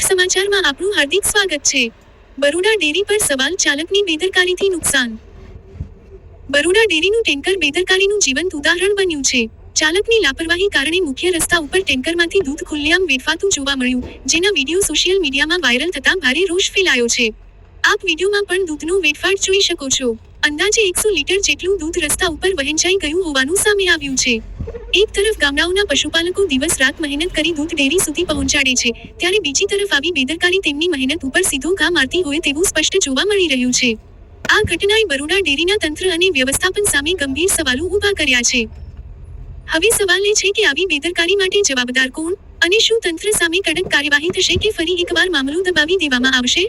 સમાચારમાં આપનું હાર્દિક સ્વાગત છે। બરોડા ડેરી પર સવાલ, ચાલકની બેદરકારીથી નુકસાન। બરોડા ડેરીનું ટેન્કર બેદરકારીનું જીવંત ઉદાહરણ બન્યું છે। ચાલકની લાપરવાહી કારણે મુખ્ય રસ્તા ઉપર ટેન્કરમાંથી દૂધ ખુલ્લેઆમ વેડફાતું જોવા મળ્યું, જેના વિડીયો સોશિયલ મીડિયામાં વાયરલ થતાં ભારે રોષ ફેલાયો છે। આપ વિડીયોમાં પણ દૂધનો વેડફાટ જોઈ શકો છો। અંદાજે 100 લીટર જેટલું દૂધ રસ્તા ઉપર વહેંચાઈ ગયું હોવાનું સામે આવ્યું છે। એક તરફ ગામડાઓના પશુપાલકો દિવસ રાત મહેનત કરી દૂધ ડેરી સુધી પહોંચાડે છે, ત્યારે બીજી તરફ આવી બેદરકારી તેમની મહેનત ઉપર સીધો ઘા મારતી હોય તેવું સ્પષ્ટ જોવા મળી રહ્યું છે। આ ઘટનાએ બરોડા ડેરીના તંત્ર અને વ્યવસ્થાપન સામે ગંભીર સવાલો ઊભા કર્યા છે। હવે સવાલ એ છે કે આવી બેદરકારી માટે જવાબદાર કોણ, અને શું તંત્ર સામે કડક કાર્યવાહી થશે કે ફરી એકવાર મામલો દબાવી દેવામાં આવશે?